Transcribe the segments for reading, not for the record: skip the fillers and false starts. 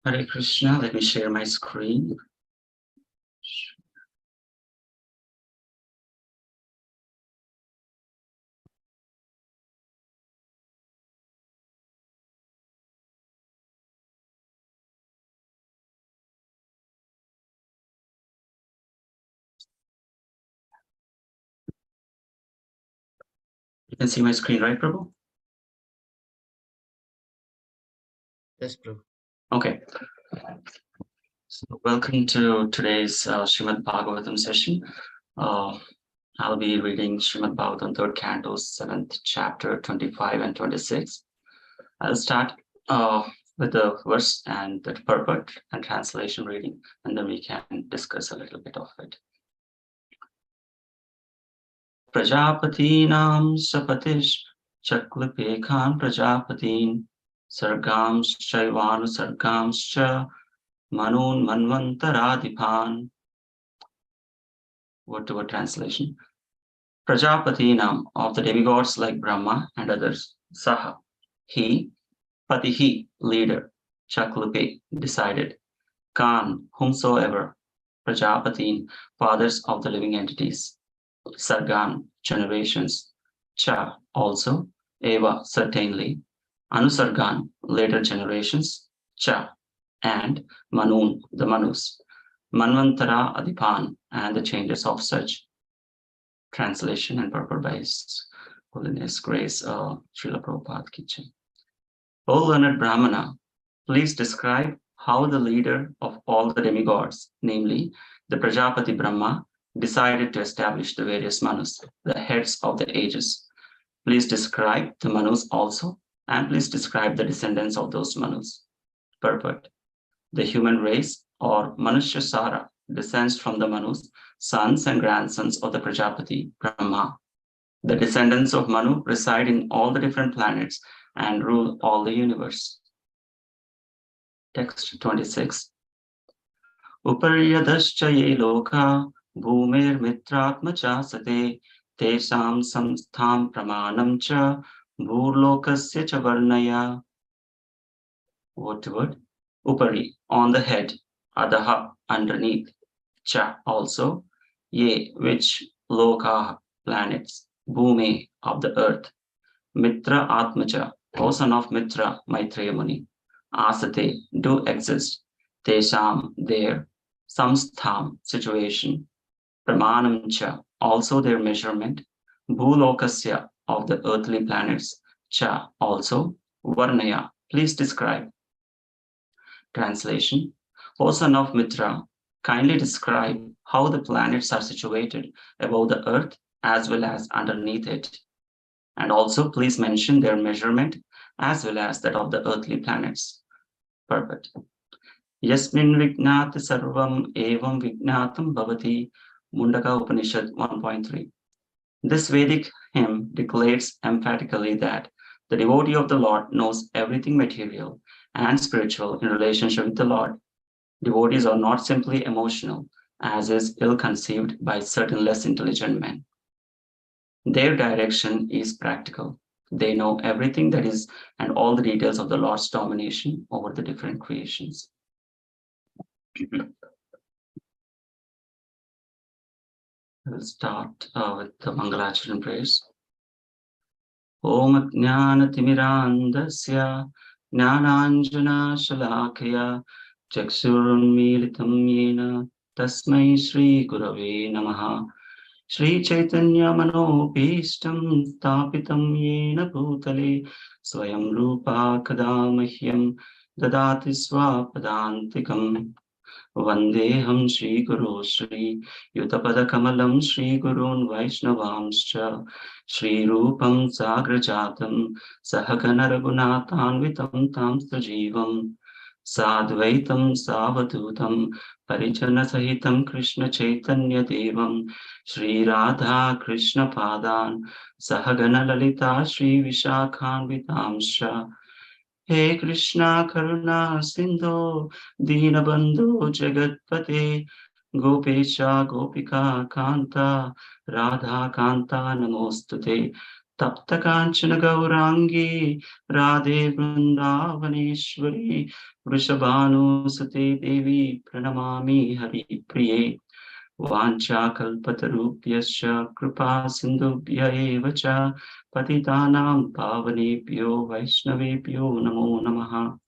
Hare Krishna, let me share my screen. You can see my screen, right, Prabhu? Yes, Prabhu. Okay. So welcome to today's Srimad Bhagavatam session. I'll be reading Srimad Bhagavatam 3rd Canto, 7th chapter, 25 and 26. I'll start with the verse and the purport and translation reading, and then we can discuss a little bit of it. Prajapatinam sapatish chaklipekhan prajapatin sargams shaivanu sargamscha manun manvantaradipan. Word to word translation. Prajapatinam, of the demigods like Brahma and others, Saha, he, Patihi, leader, Chaklupe, decided, Khan, whomsoever, Prajapatin, fathers of the living entities, Sargan, generations, Cha, also, Eva, certainly, Anusargan, later generations, Cha, and Manun, the Manus, Manvantara Adipan, and the changes of such. Translation and purport by His Holiness Grace Srila Prabhupada Ki Jai. O learned Brahmana, please describe how the leader of all the demigods, namely the Prajapati Brahma, decided to establish the various Manus, the heads of the ages. Please describe the Manus also, and please describe the descendants of those Manus. Purport. The human race, or Manushya Sara, descends from the Manus, sons and grandsons of the Prajapati, Brahma. The descendants of Manu reside in all the different planets and rule all the universe. Text 26. Upariyadascha ye loka bhumir mitratma chasate tesam samstham pramanam cha bhurlokasya cha varnaya. Word to word. Upari, on the head, adaha, underneath, cha, also, ye, which, loka, planets, bhume, of the earth, mitra atmacha, O son of Mitra, Maitreya Muni, asate, do exist, tesham, there, samstham, situation, pramanam cha, also their measurement, bhulokasya, of the earthly planets, cha, also, varnaya, please describe. Translation. O son of Mitra, kindly describe how the planets are situated above the earth as well as underneath it. And also please mention their measurement as well as that of the earthly planets. Purport. Yasmin Vignat Sarvam Evam Vignatam Bhavati. Mundaka Upanishad 1.3. This Vedic hymn declares emphatically that the devotee of the Lord knows everything material and spiritual in relationship with the Lord. Devotees are not simply emotional, as is ill-conceived by certain less intelligent men. Their direction is practical. They know everything that is and all the details of the Lord's domination over the different creations. We'll start with the Mangalacharan prayers. Om Jnana Timirandasya Jnananjana Shalakaya Chakshurunmilitam Yena Tasmai Shri Gurave Namaha. Shri Chaitanya Manopishtam Stapitam Yena Bhutale Swayam Rupa Kadamahyam Dadati Swapadantikam. Vandeham Shri Guru Shri Yutapada Kamalam Shri Gurun Vaishnavamscha Shri Rupam Sagrajatam Sahagana Raghunathanvitam Tam Sajivam Sadvaitam Savadutam Parijana Sahitam Krishna Chaitanya Devam Shri Radha Krishna Padan Sahagana Lalita Shri Vishakhanvitamscha. He Krishna Karuna Sindhu Dinabandhu Jagatpate Gopesha Gopika Kanta Radha Kanta Namostute Tapta Kanchana Gaurangi Radhe Vrindavaneshwari Vrishabhanu Sate Devi Pranamami Hari Priye Vancha Kalpatarubhyascha Kripa Sindhubhya eva cha Patitanam Pavanebhyo Vaishnavebhyo Namo Namaha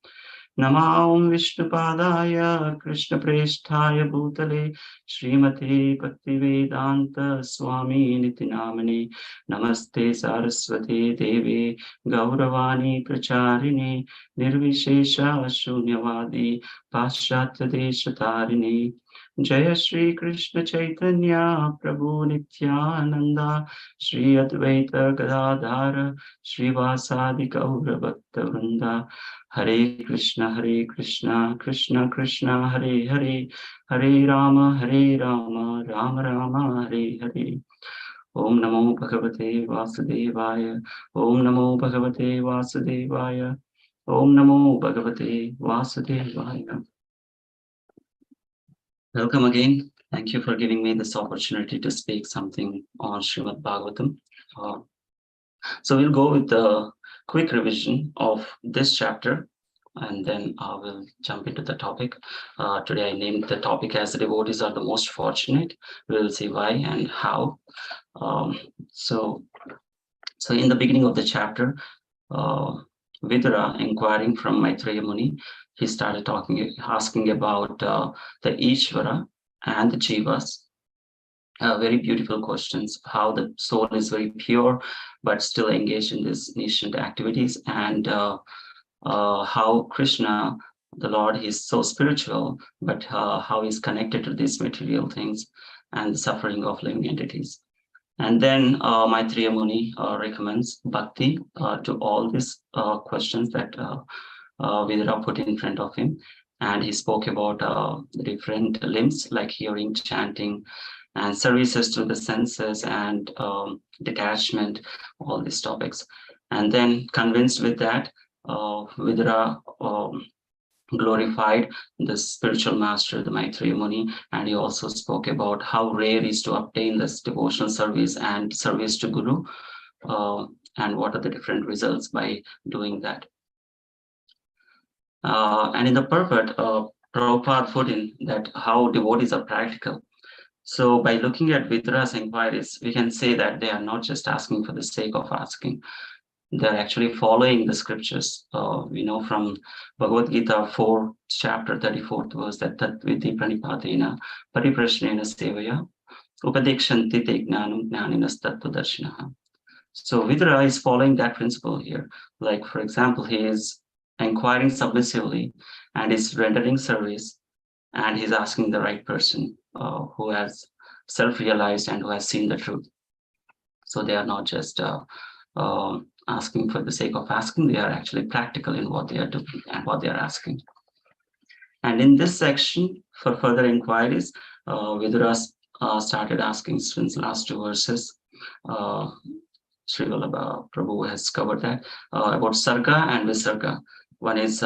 Namam Vishnupadaya Krishna Presthaya Bhutale Srimate Bhaktivedanta Swami Nitinamane Namaste Saraswate Deve Gauravani Pracharini Nirvishesha Shunyavadi Paschatya Deshatarine Jaya Shri Krishna Chaitanya Prabhu Nityananda Shri Advaita Gadadhara Shri Vasadi Gaura Bhakta Vrinda Hare Krishna, Krishna Krishna, Hare Hare, Hare Rama, Rama Rama, Hare Hare. Om Namo Bhagavate Vasudevaya. Om Namo Bhagavate Vasudevaya. Om Namo Bhagavate Vasudevaya. Welcome again. Thank you for giving me this opportunity to speak something on Srimad Bhagavatam. So we'll go with the quick revision of this chapter, and then I will jump into the topic. Today I named the topic as the devotees are the most fortunate. We will see why and how. So in the beginning of the chapter, Vidura, inquiring from Maitreya Muni, he started asking about the Ishvara and the Jivas. Very beautiful questions, how the soul is very pure, but still engaged in these nascent activities, and how Krishna, the Lord, is so spiritual, but how he's connected to these material things and the suffering of living entities. And then Maitreya Muni recommends bhakti to all these questions that Vidura put in front of him. And he spoke about the different limbs like hearing, chanting, and services to the senses and detachment, all these topics. And then convinced with that, Vidura glorified the spiritual master, the Maitreya Muni, and he also spoke about how rare is to obtain this devotional service and service to Guru, and what are the different results by doing that. And in the purport, Prabhupada put in that how devotees are practical. So by looking at Vidura's inquiries, we can say that they are not just asking for the sake of asking. They're actually following the scriptures. We know from Bhagavad Gita 4, chapter 34th verse that Tatviti Pranipadena Pariprashnena Sevaya Upadekshanti Te Gnanam Gnaninas Tattva Darshinaha. So Vidura is following that principle here. Like, for example, he is inquiring submissively and is rendering service, and he's asking the right person who has self-realized and who has seen the truth. So they are not just asking for the sake of asking, they are actually practical in what they are doing and what they are asking. And in this section, for further inquiries, Vidura started asking since last two verses. Sri Vallabha Prabhu has covered that about Sarga and Visarga. One is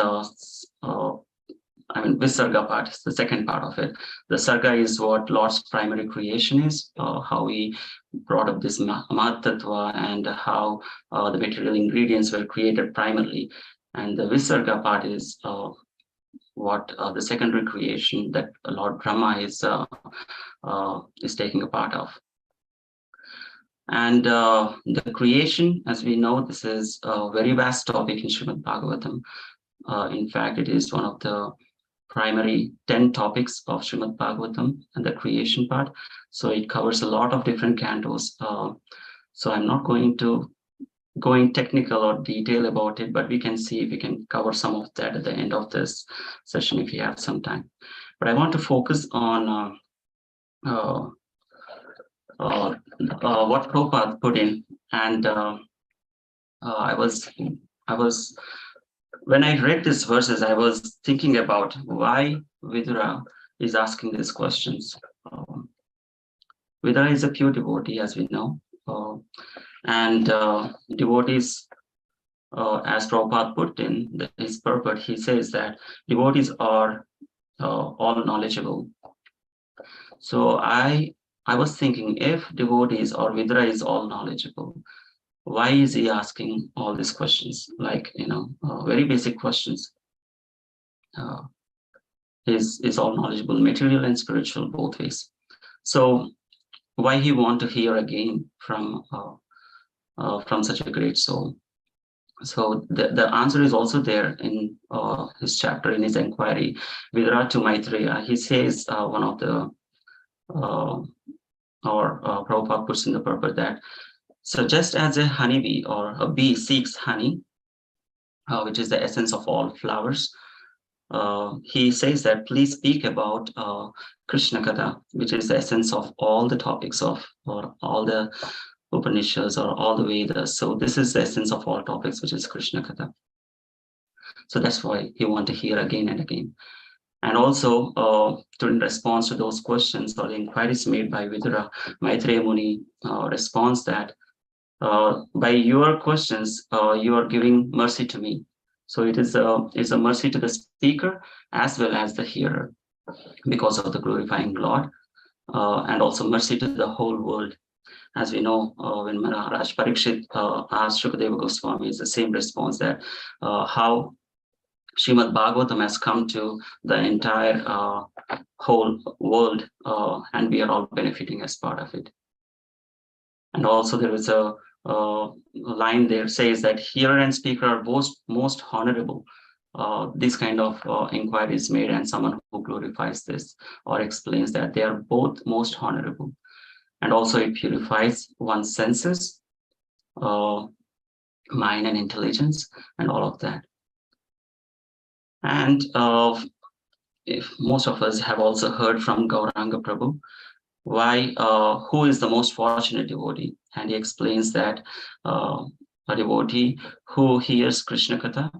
Visarga part is the second part of it. The Sarga is what Lord's primary creation is, how he brought up this Mahatattva and how the material ingredients were created primarily. And the Visarga part is what the secondary creation that Lord Brahma is taking a part of. And the creation, as we know, this is a very vast topic in Srimad Bhagavatam. In fact, it is one of the primary 10 topics of Srimad Bhagavatam and the creation part. So it covers a lot of different cantos. So I'm not going to go in technical or detail about it, but we can see if we can cover some of that at the end of this session if you have some time. But I want to focus on what Prabhupada put in. And I was when I read these verses, I was thinking about why Vidura is asking these questions. Vidura is a pure devotee, as we know, and devotees, as Prabhupada put in his purport, he says that devotees are all knowledgeable. So I was thinking, if devotees or Vidura is all knowledgeable, why is he asking all these questions? Like, very basic questions. Is all knowledgeable, material and spiritual, both ways. So why he want to hear again from such a great soul? So the answer is also there in his chapter, in his inquiry, Vidura to Maitreya. He says one of the Prabhupada puts in the purport that, so just as a honeybee or a bee seeks honey, which is the essence of all flowers, he says that please speak about Krishna Katha, which is the essence of all the topics of, or all the Upanishads or all the Vedas. So this is the essence of all topics, which is Krishna Katha. So that's why he want to hear again and again. And also, in response to those questions or the inquiries made by Vidura, Maitreya Muni responds that by your questions, you are giving mercy to me. So it is a mercy to the speaker as well as the hearer, because of the glorifying Lord, and also mercy to the whole world. As we know, when Maharaj Parikshit asked Shukadeva Goswami, is the same response, that how Srimad Bhagavatam has come to the entire whole world, and we are all benefiting as part of it. And also there is a line there says that hearer and speaker are both most honorable. This kind of inquiry is made, and someone who glorifies this or explains that they are both most honorable. And also it purifies one's senses, mind and intelligence, and all of that. And if most of us have also heard from Gauranga Prabhu, why, who is the most fortunate devotee? And he explains that a devotee who hears Krishna Katha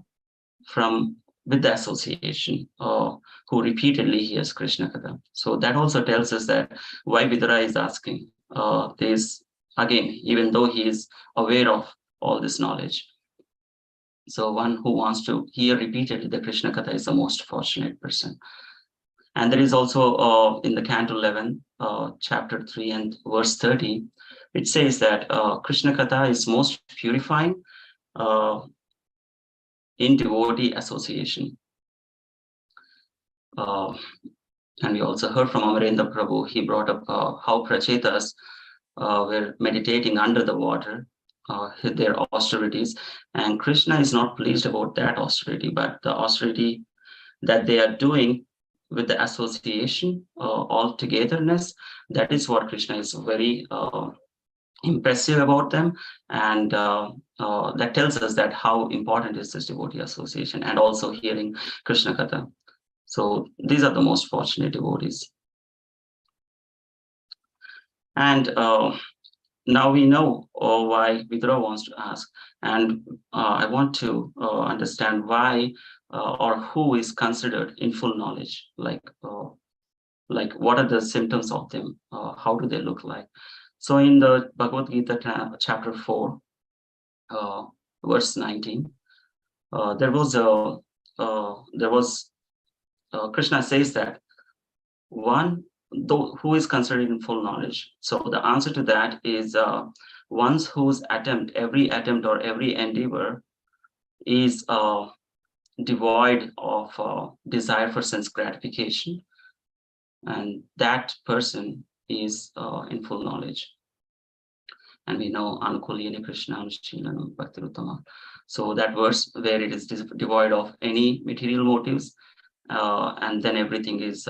with the association, who repeatedly hears Krishna Katha. So that also tells us that why Vidura is asking this again, even though he is aware of all this knowledge. So one who wants to hear repeatedly the Krishna Katha is the most fortunate person. And there is also in the Canto 11, chapter 3 and verse 30, it says that Krishna Katha is most purifying in devotee association. And we also heard from Amarendra Prabhu, he brought up how Prachetas were meditating under the water, their austerities, and Krishna is not pleased about that austerity, but the austerity that they are doing with the association, all togetherness, that is what Krishna is very impressive about them. And that tells us that how important is this devotee association, and also hearing Krishna Katha. So these are the most fortunate devotees. And now we know why Vidura wants to ask, and I want to understand why or who is considered in full knowledge, like what are the symptoms of them, how do they look like. So in the Bhagavad Gita chapter 4, verse 19, Krishna says that one who is considered in full knowledge. So the answer to that is one whose every attempt or every endeavor is devoid of desire for sense gratification, and that person is in full knowledge. And we know Anukulini Krishna Anushchilanam Bhakti Uttama. So that verse where it is devoid of any material motives, and then everything is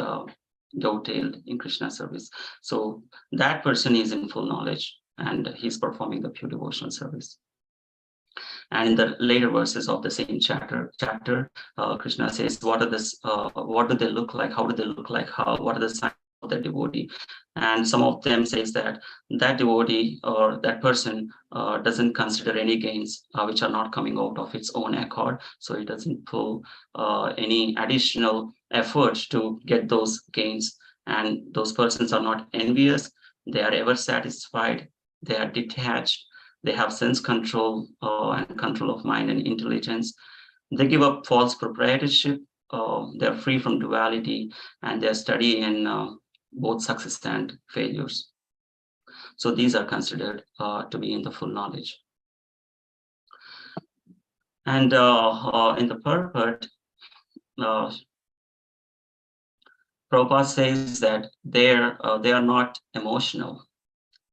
dovetailed in Krishna service. So that person is in full knowledge, and he's performing the pure devotional service. And in the later verses of the same chapter, Krishna says, what do they look like? How do they look like? What are the signs of the devotee? And some of them says that devotee or that person doesn't consider any gains which are not coming out of its own accord. So it doesn't pull any additional efforts to get those gains. And those persons are not envious. They are ever satisfied. They are detached. They have sense control and control of mind and intelligence. They give up false proprietorship. They are free from duality, and they are steady in both success and failures. So these are considered to be in the full knowledge. And in the purport, Prabhupada says that they are not emotional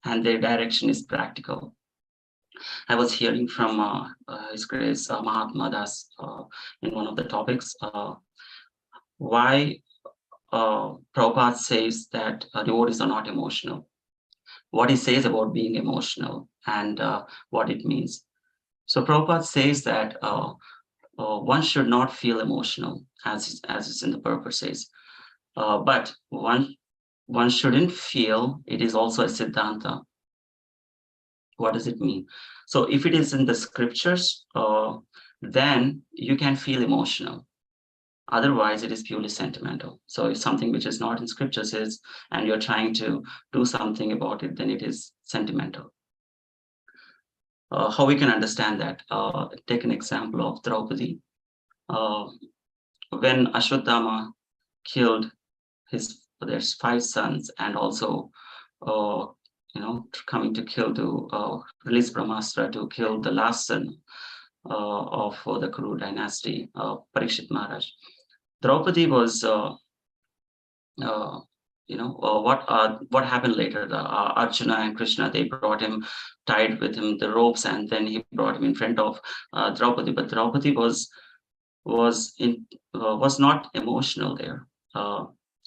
and their direction is practical. I was hearing from His Grace Mahatma Das in one of the topics why Prabhupada says that devotees are not emotional. What he says about being emotional and what it means. So Prabhupada says that one should not feel emotional, as it's in the purport says, but one shouldn't feel it is also a siddhanta. What does it mean? So if it is in the scriptures, then you can feel emotional. Otherwise, it is purely sentimental. So if something which is not in scriptures is, and you're trying to do something about it, then it is sentimental. How we can understand that? Take an example of Draupadi. When Ashwatthama killed there's 5 sons, and also coming to kill to release Brahmastra to kill the last son of the Kuru dynasty, Parikshit Maharaj. Draupadi was what happened later. Arjuna and Krishna, they brought him, tied with him the ropes, and then he brought him in front of Draupadi. But Draupadi was not emotional there.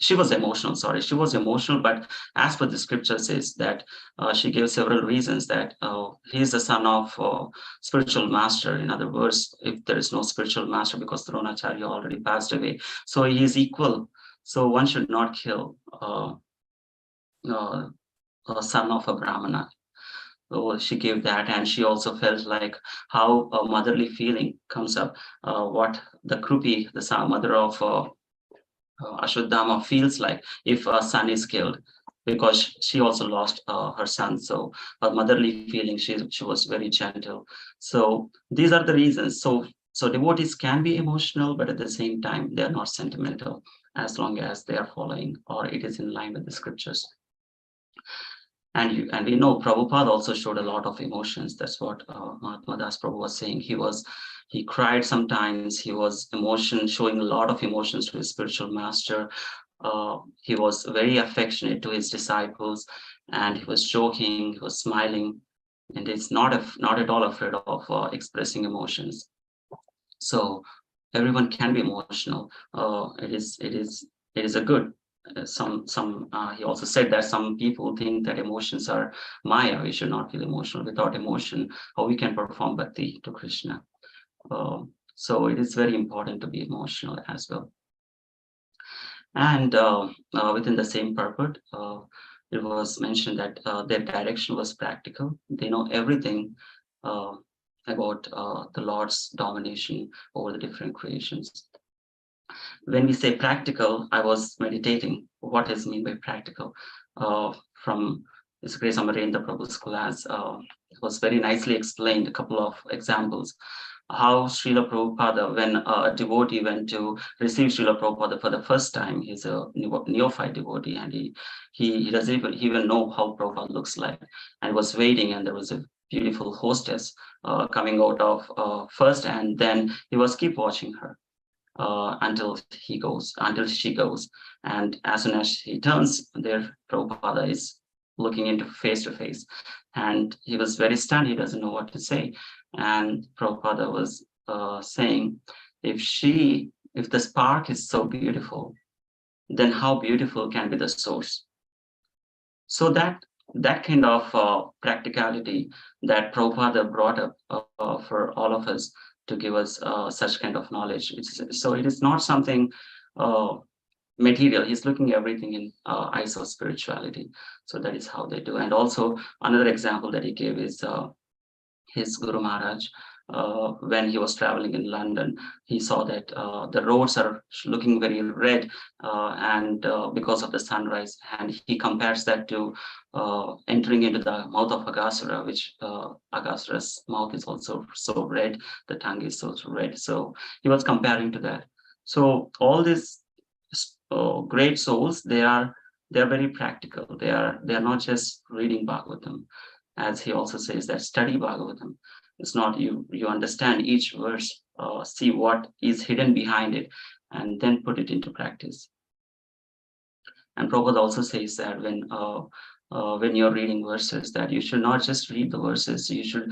She was emotional, she was emotional, but as per the scripture says that she gave several reasons that he is the son of spiritual master. In other words, if there is no spiritual master, because Dronacharya already passed away, so he is equal. So one should not kill a son of a Brahmana. So she gave that, and she also felt like how a motherly feeling comes up. What the Krupi, the mother of Ashwatthama, feels like if a son is killed, because she also lost her son. So her motherly feeling, she was very gentle. So these are the reasons. So devotees can be emotional, but at the same time, they are not sentimental, as long as they are following or it is in line with the scriptures. And we know Prabhupada also showed a lot of emotions. That's what Mahatma Das Prabhu was saying. He cried sometimes. He was showing a lot of emotions to his spiritual master. He was very affectionate to his disciples, and he was joking, he was smiling, and it's not at all afraid of expressing emotions. So everyone can be emotional. It is a good. He also said that some people think that emotions are Maya. We should not feel emotional. Without emotion, how we can perform bhakti to Krishna. So it is very important to be emotional as well. And within the same purport, it was mentioned that their direction was practical. They know everything about the Lord's domination over the different creations. When we say practical, I was meditating what is meant by practical. From His Grace Amarendra Prabhu's class, it was very nicely explained, a couple of examples. How Srila Prabhupada, when a devotee went to receive Srila Prabhupada for the first time, he's a neophyte devotee, and he doesn't even know how Prabhupada looks like, and was waiting, and there was a beautiful hostess coming out of first, and then he was keep watching her until she goes. And as soon as he turns, there Prabhupada is looking into face to face. And he was very stunned, he doesn't know what to say. And Prabhupada was saying, if the spark is so beautiful, then how beautiful can be the source? So that kind of practicality that Prabhupada brought up for all of us, to give us such kind of knowledge. So it is not something material. He's looking everything in eyes of spirituality. So that is how they do. And also another example that he gave is his Guru Maharaj. When he was traveling in London, he saw that the roads are looking very red, and because of the sunrise, and he compares that to entering into the mouth of Agasura, which Agasura's mouth is also so red, the tongue is also red. So he was comparing to that. So all these great souls, they are very practical. They are not just reading Bhagavatam, as he also says that study Bhagavatam. It's not you understand each verse, see what is hidden behind it, and then put it into practice. And Prabhupada also says that when you're reading verses, that you should not just read the verses, you should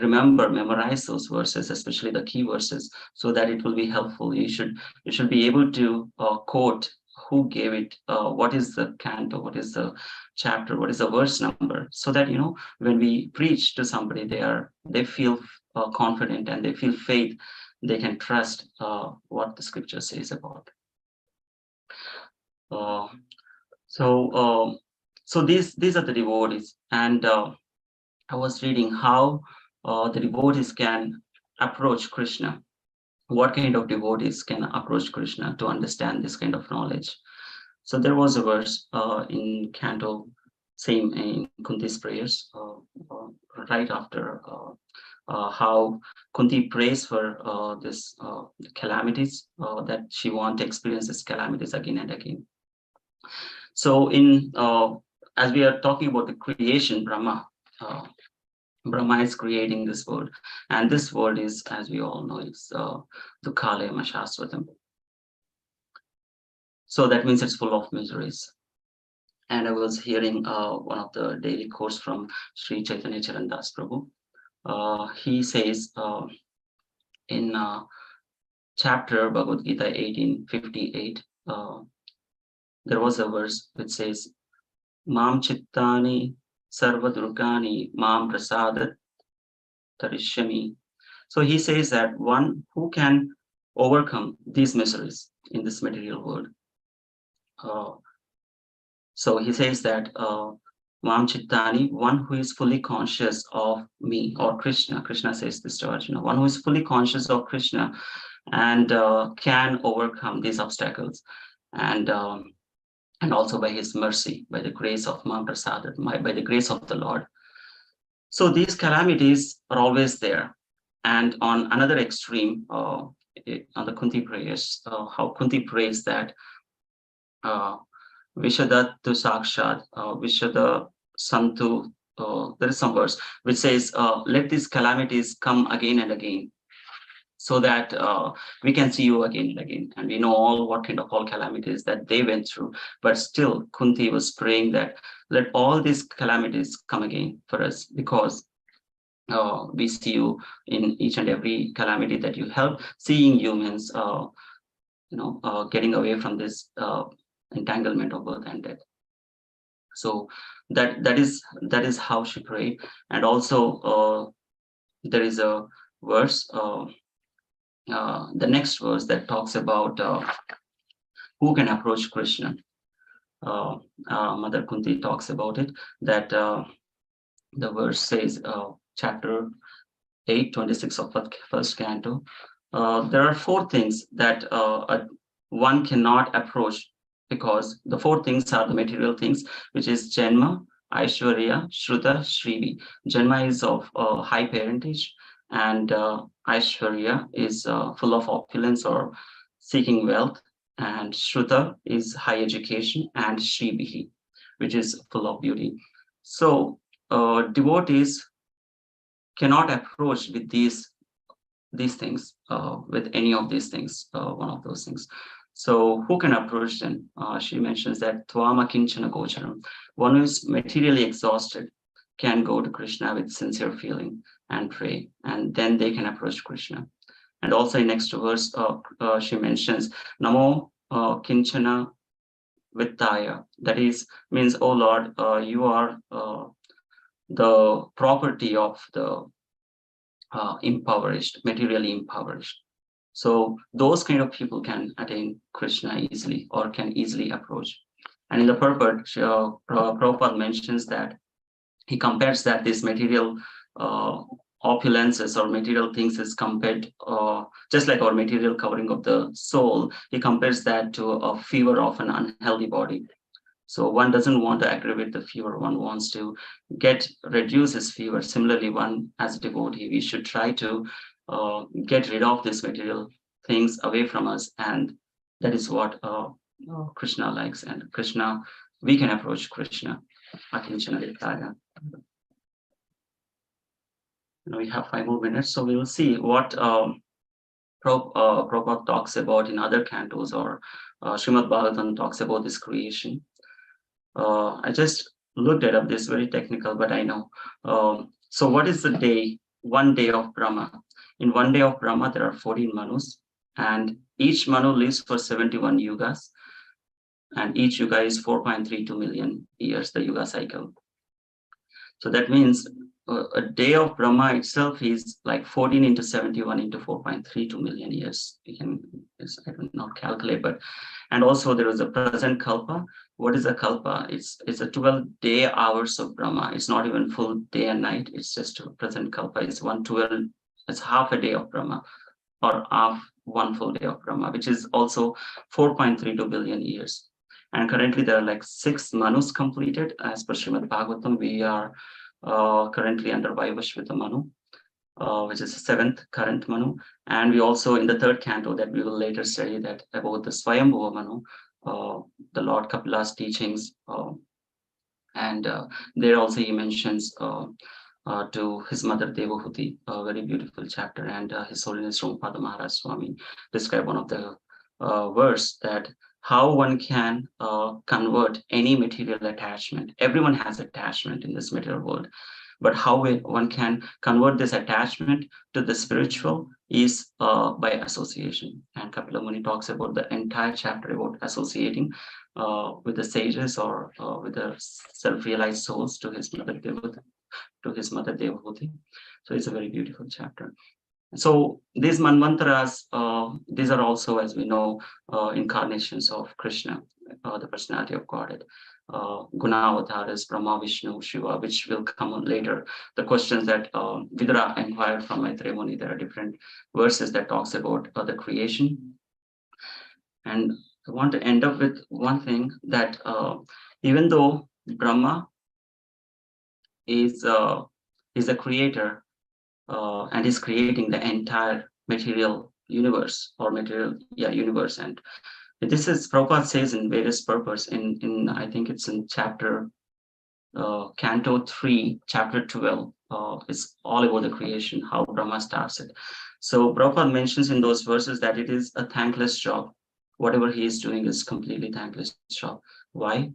remember, memorize those verses, especially the key verses, so that it will be helpful. You should be able to quote who gave it, what is the canto, what is the chapter, what is the verse number, so that when we preach to somebody, they feel confident and they feel faith, they can trust what the scripture says about. Uh, so so these are the devotees, and I was reading how the devotees can approach Krishna. What kind of devotees can approach Krishna to understand this kind of knowledge? So there was a verse in Canto, same in Kunti's prayers, right after how Kunti prays for this calamities, that she wants to experience these calamities again and again. So as we are talking about the creation, Brahma is creating this world, and this world is, as we all know, it's Dukhalaya Shashvatam. So that means it's full of miseries. And I was hearing one of the daily course from Sri Chaitanya Charandas Prabhu. He says in chapter Bhagavad Gita 1858, there was a verse which says, Mam chittani sarva durgani mam prasadat tarishyami. So he says that one who can overcome these miseries in this material world. So he says that Mam chittani, one who is fully conscious of me or Krishna. Krishna says this to Arjuna, one who is fully conscious of Krishna and can overcome these obstacles, and also by his mercy, by the grace of Mahaprasad, by the grace of the Lord. So these calamities are always there. And on another extreme, on the Kunti prayers, how Kunti prays that Vishadat tu Sakshat, Vishada Santu, there is some verse which says, let these calamities come again and again, so that we can see you again and again. And we know what kind of all calamities that they went through. But still, Kunti was praying that let all these calamities come again for us, because we see you in each and every calamity that you help. Seeing humans, getting away from this entanglement of birth and death. So that is how she prayed. And also there is a verse, the next verse, that talks about who can approach Krishna. Mother Kunti talks about it, that the verse says, chapter 8:26 of first canto, there are four things that one cannot approach, because the four things are the material things, which is Janma, Aishwarya, Shruta, Shrivi. Janma is of high parentage, and Aishwarya is full of opulence or seeking wealth, and Shruta is high education, and Shrivi, which is full of beauty. So devotees cannot approach with these things, with any of these things, one of those things. So who can approach them? She mentions that Tvama Kinchana Gocharam, one who is materially exhausted can go to Krishna with sincere feeling and pray, and then they can approach Krishna. And also in next verse, she mentions Namo Kinchana Vittaya, that means, oh Lord, you are the property of the impoverished, materially impoverished. So those kind of people can attain Krishna easily, or can easily approach. And in the purport, Prabhupada mentions that he compares that this material opulences or material things is compared, just like our material covering of the soul, he compares that to a fever of an unhealthy body. So one doesn't want to aggravate the fever, one wants to reduce his fever. Similarly, one as a devotee, we should try to get rid of these material things away from us, and that is what Krishna likes. And Krishna, we can approach Krishna. we have 5 more minutes, so we will see what Prabhupada talks about in other cantos, or Srimad Bhagavatam talks about this creation. I just looked it up. This is very technical, but I know. So what is the day? 1 day of Brahma. In 1 day of Brahma, there are 14 Manus, and each Manu lives for 71 yugas, and each yuga is 4.32 million years, the yuga cycle. So that means a day of Brahma itself is like 14 into 71 into 4.32 million years. You can, I don't not calculate, but, and also there is a present kalpa. What is a kalpa? It's a 12-day hours of Brahma. It's not even full day and night. It's just a present kalpa. It's 112. It's half a day of Brahma, or half one full day of Brahma, which is also 4.32 billion years. And currently there are like 6 Manus completed as per Srimad Bhagavatam. We are currently under Vaivashvita Manu, which is the 7th current Manu. And we also, in the 3rd canto that we will later study, that about the Swayambhuva Manu, the Lord Kapila's teachings. And there also he mentions to his mother Devahuti, a very beautiful chapter. And His Holiness Ramapada Maharaj Swami described one of the verse that how one can convert any material attachment. Everyone has attachment in this material world, but how one can convert this attachment to the spiritual is by association. And Kapila Muni talks about the entire chapter about associating with the sages, or with the self-realized souls to his mother Devahuti. So it's a very beautiful chapter. So these manvantaras, these are also, as we know, incarnations of Krishna, the personality of Godhead. Gunavataras, Brahma, Vishnu, Shiva, which will come on later. The questions that Vidura inquired from Maitreya Muni, there are different verses that talks about the creation. And I want to end up with one thing, that even though Brahma is a creator, and is creating the entire material universe, or universe. And this is, Prabhupada says in various purpose, in I think it's in chapter canto 3, chapter 12, it's all about the creation, how Brahma starts it. So Prabhupada mentions in those verses that it is a thankless job. Whatever he is doing is completely thankless job. Why?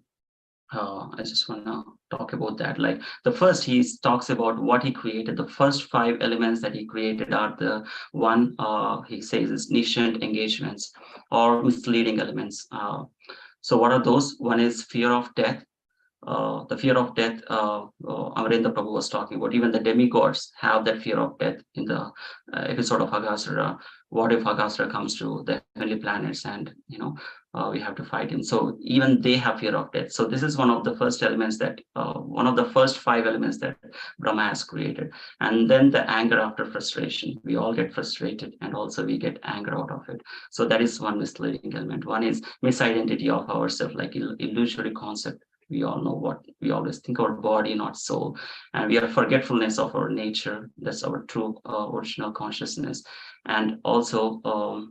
I just want to talk about that. Like the first, he talks about what he created. The first 5 elements that he created are the one, he says, is niscient engagements, or misleading elements. So what are those? One is fear of death. The fear of death, Amarendra Prabhu was talking about. Even the demigods have that fear of death. In the episode of Aghasura, what if Aghasura comes to the heavenly planets, and we have to fight him? So even they have fear of death. So this is one of the first elements that, one of the first 5 elements that Brahma has created. And then the anger after frustration. We all get frustrated, and also we get anger out of it. So that is one misleading element. One is misidentity of ourselves, like illusory concept. We all know what we always think, our body, not soul. And we have forgetfulness of our nature. That's our true original consciousness. And also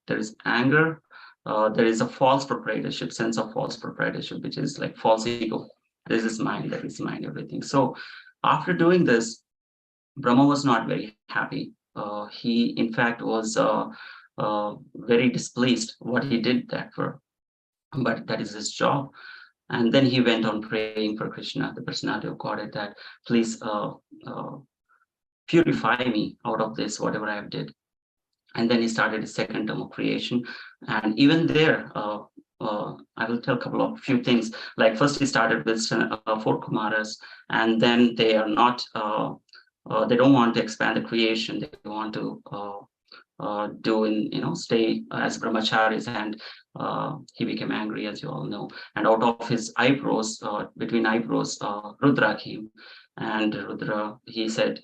there is anger. There is a false proprietorship, sense of false proprietorship, which is like false ego. This is mine, that is mine, everything. So after doing this, Brahma was not very happy. He, in fact, was very displeased what he did that for. But that is his job. And then he went on praying for Krishna, the personality of Godhead, that please purify me out of this, whatever I have did. And then he started his second term of creation. And even there, I will tell a few things. Like first, he started with 4 Kumaras, and then they are not, they don't want to expand the creation. They want to stay as brahmacharis, and he became angry, as you all know. And out of his eyebrows, between eyebrows, Rudra came, and Rudra, he said,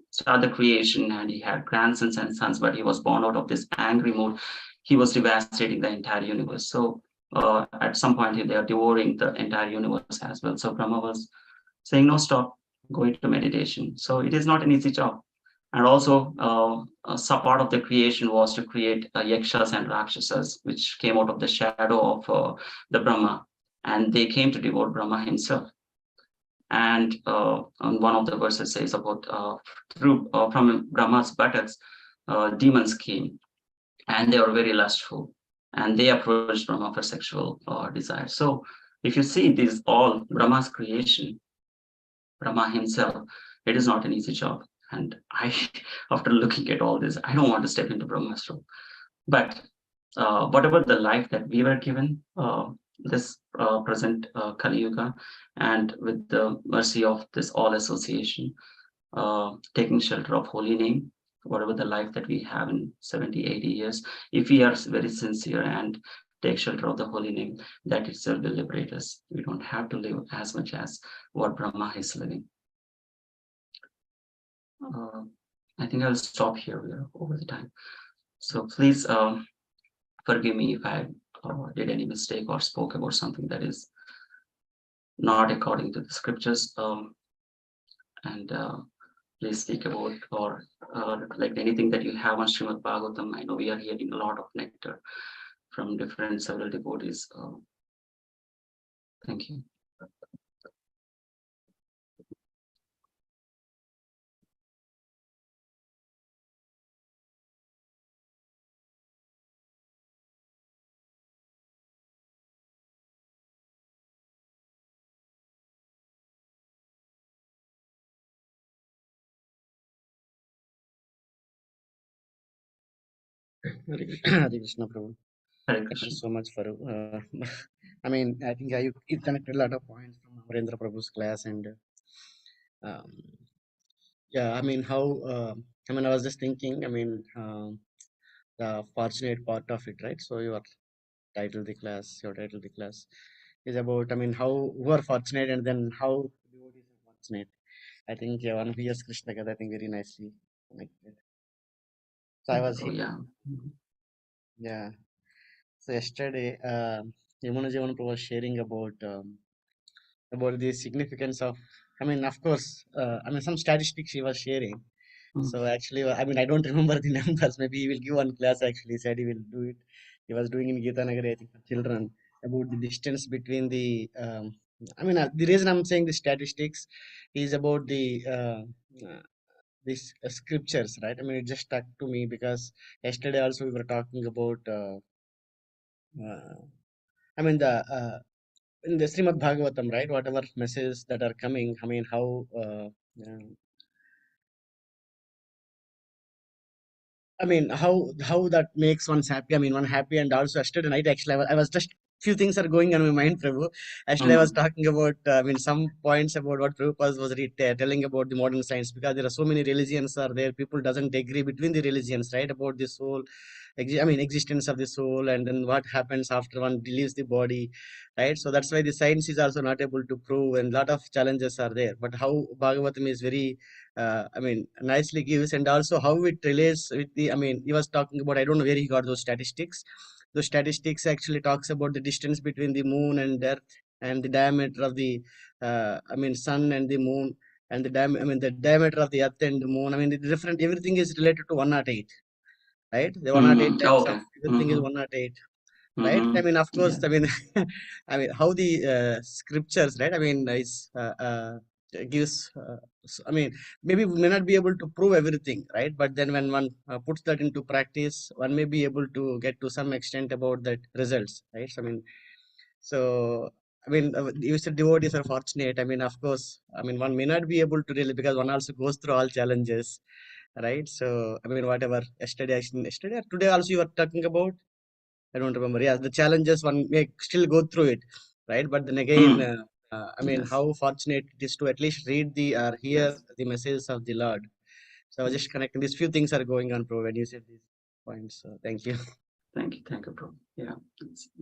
start the creation, and he had grandsons and sons, but he was born out of this angry mood. He was devastating the entire universe. So at some point, they are devouring the entire universe as well. So Brahma was saying, no, stop, go into meditation. So it is not an easy job. And also, some part of the creation was to create yakshas and rakshasas, which came out of the shadow of the Brahma, and they came to devour Brahma himself. And on one of the verses says about from Brahma's buttocks, demons came, and they were very lustful, and they approached Brahma for sexual desire. So if you see this all Brahma's creation, Brahma himself, it is not an easy job. And I, after looking at all this, I don't want to step into Brahma's role. But whatever the life that we were given, this present Kali Yuga, and with the mercy of this all association, taking shelter of holy name, whatever the life that we have in 70, 80 years, if we are very sincere and take shelter of the holy name, that itself will liberate us. We don't have to live as much as what Brahma is living. I think I'll stop here. We are over the time. So please forgive me if I did any mistake or spoke about something that is not according to the scriptures. And please speak about or like anything that you have on Srimad Bhagavatam. I know we are hearing a lot of nectar from different several devotees. Thank you. Hare Krishna, Prabhu. Hare Thank you Krishna. so much for. I mean, I think you connected a lot of points from Amarendra Prabhu's class, and um, yeah, I mean, how. I mean, I was just thinking. I mean, the fortunate part of it, right? So your title, the class is about. I mean, how who are fortunate, and then how devotees are fortunate. I think one of years Krishna Gada, I think very nicely connected. So I was Oh here. yeah. Yeah. So yesterday, Yamuna Javan was sharing about the significance of. I mean, of course, I mean some statistics he was sharing. Mm. So actually, I mean, I don't remember the numbers. Maybe he will give one class. Actually, he said he will do it. He was doing in Gita Nagar, I think, for children about the distance between the. I mean, the reason I'm saying the statistics is about uh, these scriptures, right? I mean, it just stuck to me because yesterday also we were talking about. Uh, I mean the in the Srimad Bhagavatam, right? Whatever messages that are coming, I mean how how that makes one happy. I mean, one happy, and also yesterday night actually I was just few things are going on in my mind, Prabhu. Actually, I was Mm. talking about I mean some points about what Prabhupada was telling about the modern science because there are so many religions are there. People doesn't agree between the religions, right? About the soul, I mean existence of the soul, and then what happens after one leaves the body, right? So that's why the science is also not able to prove, and lot of challenges are there. But how Bhagavatam is very I mean, nicely gives, and also how it relates with the. I mean, he was talking about. I don't know where he got those statistics. Those statistics actually talks about the distance between the moon and Earth, and the diameter of the. I mean, sun and the moon, and I mean, the diameter of the Earth and the moon. I mean, the different. Everything is related to 108, right? The 108 Mm. Oh, times of okay. everything is Mm-hmm. 108, right? I Mm-hmm. mean, of course, Yeah. I mean, I mean, how the scriptures, right? I mean, is gives. I mean, maybe we may not be able to prove everything, right? But then when one puts that into practice, one may be able to get to some extent about that results, right? So, I mean, so. I mean, you said devotees are fortunate. I mean, of course, I mean, one may not be able to really because one also goes through all challenges, right? So, I mean, whatever yesterday or today also you were talking about. I don't remember. Yeah, the challenges one may still go through it, right? But then again, Mm. I mean, Yes. how fortunate it is to at least read the or hear Yes. the messages of the Lord. So I was just Yes. connecting. These few things are going on, bro. When you said these points, so thank you. Thank you. Thank you, bro. Yeah.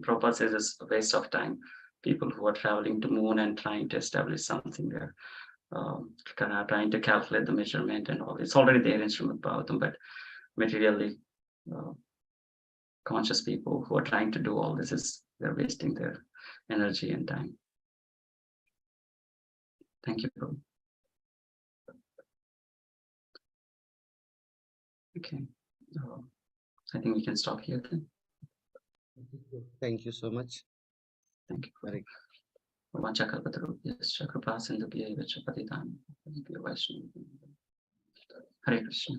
Prabhupada says it's a waste of time. People who are traveling to moon and trying to establish something there, kind of trying to calculate the measurement and all. It's already there in Srimad Bhagavatam, but materially uh, conscious people who are trying to do all this is they're wasting their energy and time. Thank you, bro. Okay. Uh, I think we can stop here then. Thank you so much. Thank you. Very Vanchakalpatarubhyascha kripa sindhubhyeva cha patitanam pavanebhyo Vaishnavabhyo. Hare Krishna.